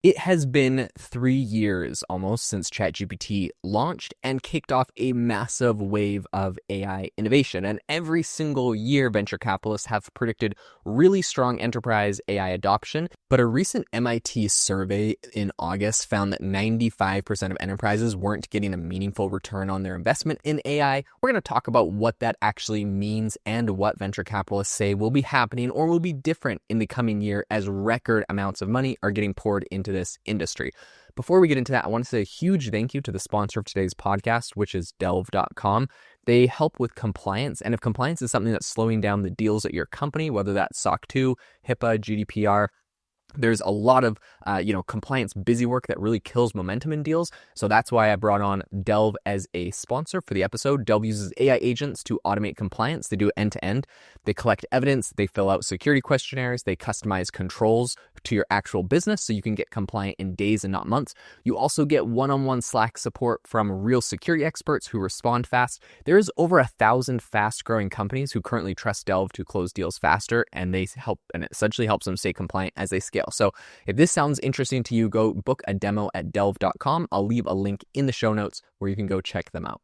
It has been 3 years almost since ChatGPT launched and kicked off a massive wave of AI innovation. And every single year, venture capitalists have predicted really strong enterprise AI adoption. But a recent MIT survey in August found that 95% of enterprises weren't getting a meaningful return on their investment in AI. We're going to talk about what that actually means and what venture capitalists say will be happening or will be different in the coming year as record amounts of money are getting poured into this industry. Before we get into that, I want to say a huge thank you to the sponsor of today's podcast, which is Delve.com. They help with compliance, and if compliance is something that's slowing down the deals at your company, whether that's SOC 2, HIPAA, GDPR, there's a lot of compliance busy work that really kills momentum in deals. So that's why I brought on Delve as a sponsor for the episode. Delve uses AI agents to automate compliance. They do it end to end. They collect evidence, they fill out security questionnaires, they customize controls to your actual business so you can get compliant in days and not months. You also get one-on-one Slack support from real security experts who respond fast. There's over 1,000 fast-growing companies who currently trust Delve to close deals faster, and it essentially helps them stay compliant as they scale. So if this sounds interesting to you, go book a demo at delve.com. I'll leave a link in the show notes where you can go check them out.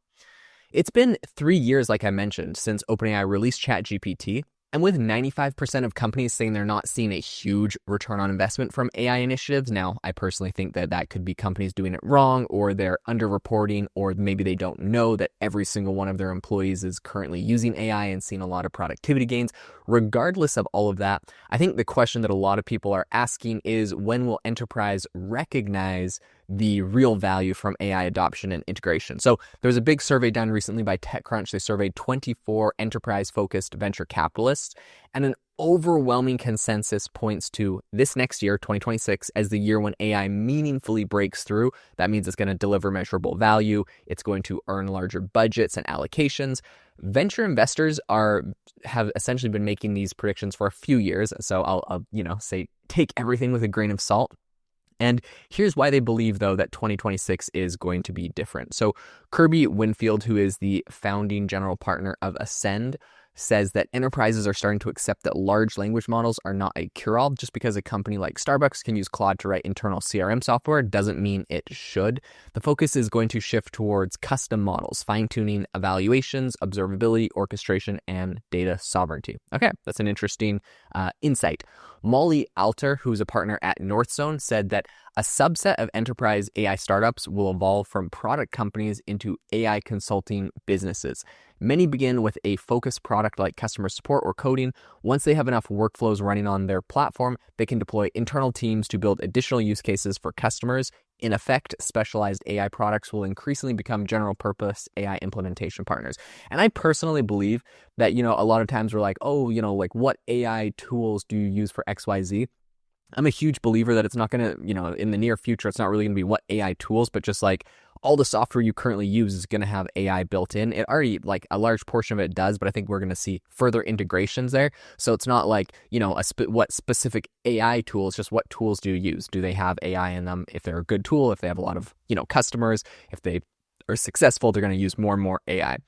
It's been 3 years, like I mentioned, since OpenAI released ChatGPT. And with 95% of companies saying they're not seeing a huge return on investment from AI initiatives, now I personally think that could be companies doing it wrong, or they're underreporting, or maybe they don't know that every single one of their employees is currently using AI and seeing a lot of productivity gains. Regardless of all of that, I think the question that a lot of people are asking is, when will enterprise recognize the real value from AI adoption and integration? So there was a big survey done recently by TechCrunch. They surveyed 24 enterprise-focused venture capitalists, and an overwhelming consensus points to this next year, 2026, as the year when AI meaningfully breaks through. That means it's going to deliver measurable value. It's going to earn larger budgets and allocations. Venture investors have essentially been making these predictions for a few years. So I'll say take everything with a grain of salt. And here's why they believe, though, that 2026 is going to be different. So Kirby Winfield, who is the founding general partner of Ascend, says that enterprises are starting to accept that large language models are not a cure-all. Just because a company like Starbucks can use Claude to write internal CRM software doesn't mean it should. The focus is going to shift towards custom models, fine-tuning evaluations, observability, orchestration, and data sovereignty. Okay, that's an interesting insight. Molly Alter, who's a partner at Northzone, said that a subset of enterprise AI startups will evolve from product companies into AI consulting businesses. Many begin with a focused product like customer support or coding. Once they have enough workflows running on their platform, they can deploy internal teams to build additional use cases for customers. In effect, specialized AI products will increasingly become general purpose AI implementation partners. And I personally believe that, a lot of times we're like, what AI tools do you use for XYZ? I'm a huge believer that it's not going to, in the near future, it's not really going to be what AI tools, but just like all the software you currently use is going to have AI built in. It already, like a large portion of it does, but I think we're going to see further integrations there. So it's not like, what specific AI tools, just what tools do you use? Do they have AI in them? If they're a good tool, if they have a lot of, customers, if they are successful, they're going to use more and more AI.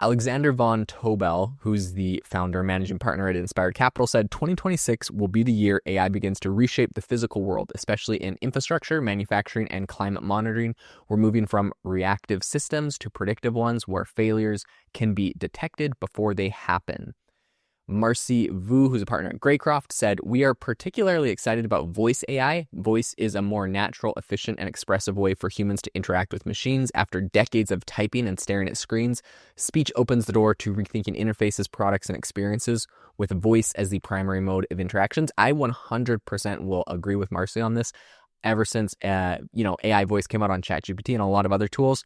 Alexander von Tobel, who's the founder and managing partner at Inspired Capital, said 2026 will be the year AI begins to reshape the physical world, especially in infrastructure, manufacturing, and climate monitoring. We're moving from reactive systems to predictive ones where failures can be detected before they happen. Marcy Vu, who's a partner at Greycroft, said, "We are particularly excited about voice AI. Voice is a more natural, efficient, and expressive way for humans to interact with machines. After decades of typing and staring at screens, speech opens the door to rethinking interfaces, products, and experiences with voice as the primary mode of interactions." I 100% will agree with Marcy on this. Ever since, AI voice came out on ChatGPT and a lot of other tools,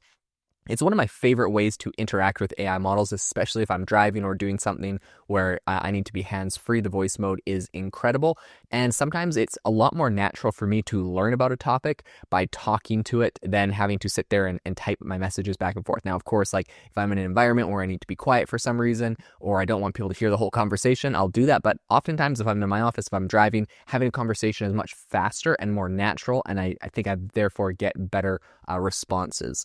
it's one of my favorite ways to interact with AI models, especially if I'm driving or doing something where I need to be hands-free. The voice mode is incredible. And sometimes it's a lot more natural for me to learn about a topic by talking to it than having to sit there and type my messages back and forth. Now, of course, like if I'm in an environment where I need to be quiet for some reason, or I don't want people to hear the whole conversation, I'll do that. But oftentimes if I'm in my office, if I'm driving, having a conversation is much faster and more natural. And I think I therefore get better responses.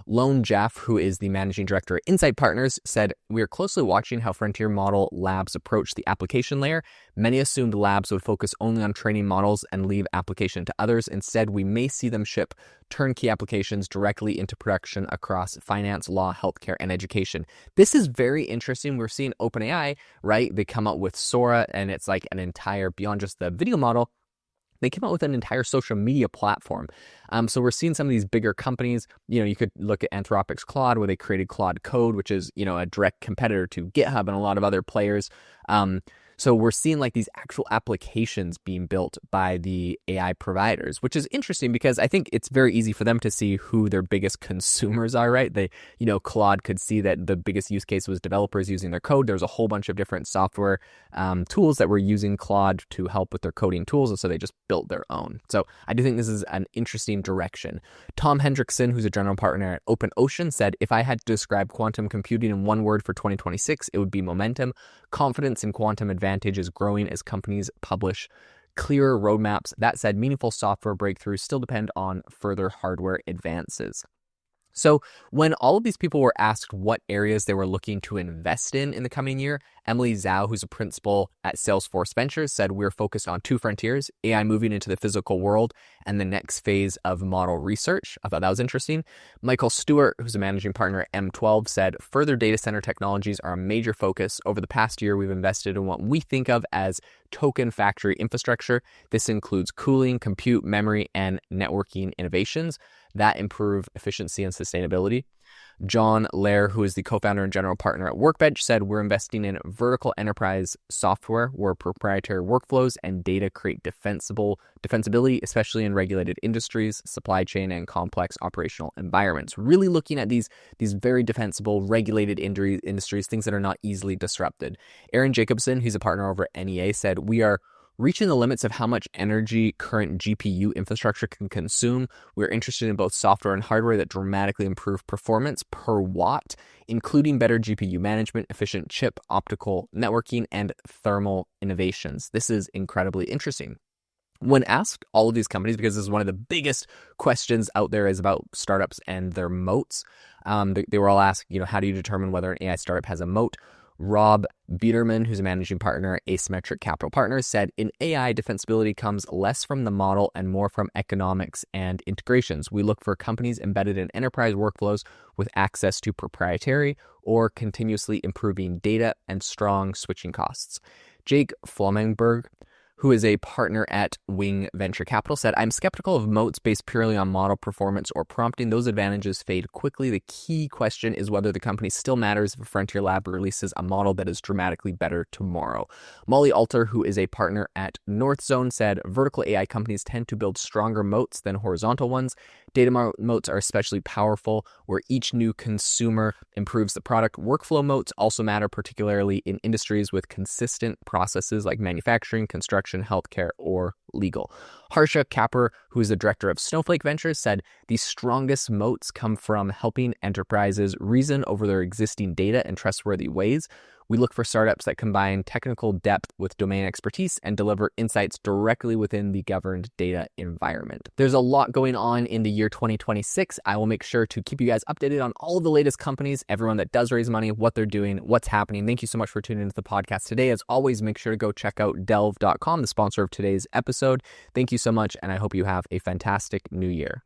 Lone Jeff, who is the managing director at Insight Partners, said, "We are closely watching how frontier model labs approach the application layer. Many assumed labs would focus only on training models and leave application to others. Instead, we may see them ship turnkey applications directly into production across finance, law, healthcare, and education." This is very interesting. We're seeing OpenAI, right? They come out with Sora, and it's like an entire, beyond just the video model, they came out with an entire social media platform. So we're seeing some of these bigger companies, you could look at Anthropic's Claude, where they created Claude Code, which is, a direct competitor to GitHub and a lot of other players. So we're seeing like these actual applications being built by the AI providers, which is interesting because I think it's very easy for them to see who their biggest consumers are, right? They, Claude could see that the biggest use case was developers using their code. There's a whole bunch of different software tools that were using Claude to help with their coding tools, and so they just built their own. So I do think this is an interesting direction. Tom Hendrickson, who's a general partner at OpenOcean, said, "If I had to describe quantum computing in one word for 2026, it would be momentum. Confidence in quantum advantage is growing as companies publish clearer roadmaps. That said, meaningful software breakthroughs still depend on further hardware advances." So when all of these people were asked what areas they were looking to invest in the coming year, Emily Zhao, who's a principal at Salesforce Ventures, said, "We're focused on two frontiers, AI moving into the physical world and the next phase of model research." I thought that was interesting. Michael Stewart, who's a managing partner at M12, said, "Further data center technologies are a major focus. Over the past year, we've invested in what we think of as token factory infrastructure. This includes cooling, compute, memory, and networking innovations that improve efficiency and sustainability." John Lair, who is the co-founder and general partner at Workbench, said, "We're investing in vertical enterprise software where proprietary workflows and data create defensibility, especially in regulated industries, supply chain, and complex operational environments." Really looking at these very defensible, regulated industries, things that are not easily disrupted. Aaron Jacobson, who's a partner over at NEA, said, "We are reaching the limits of how much energy current GPU infrastructure can consume. We're interested in both software and hardware that dramatically improve performance per watt, including better GPU management, efficient chip, optical networking, and thermal innovations." This is incredibly interesting. When asked all of these companies, because this is one of the biggest questions out there is about startups and their moats, they were all asked, how do you determine whether an AI startup has a moat? Rob Biederman, who's a managing partner at Asymmetric Capital Partners, said, "In AI, defensibility comes less from the model and more from economics and integrations. We look for companies embedded in enterprise workflows with access to proprietary or continuously improving data and strong switching costs." Jake Flamenberg, who is a partner at Wing Venture Capital, said, "I'm skeptical of moats based purely on model performance or prompting. Those advantages fade quickly. The key question is whether the company still matters if a frontier lab releases a model that is dramatically better tomorrow." Molly Alter, who is a partner at Northzone, said, "Vertical AI companies tend to build stronger moats than horizontal ones. Data moats are especially powerful where each new consumer improves the product. Workflow moats also matter, particularly in industries with consistent processes like manufacturing, construction, healthcare, or legal." Harsha Kapur, who is the director of Snowflake Ventures, said, "The strongest moats come from helping enterprises reason over their existing data in trustworthy ways. We look for startups that combine technical depth with domain expertise and deliver insights directly within the governed data environment." There's a lot going on in the year 2026. I will make sure to keep you guys updated on all of the latest companies, everyone that does raise money, what they're doing, what's happening. Thank you so much for tuning into the podcast today. As always, make sure to go check out delve.com, the sponsor of today's episode. Thank you so much, and I hope you have a fantastic new year.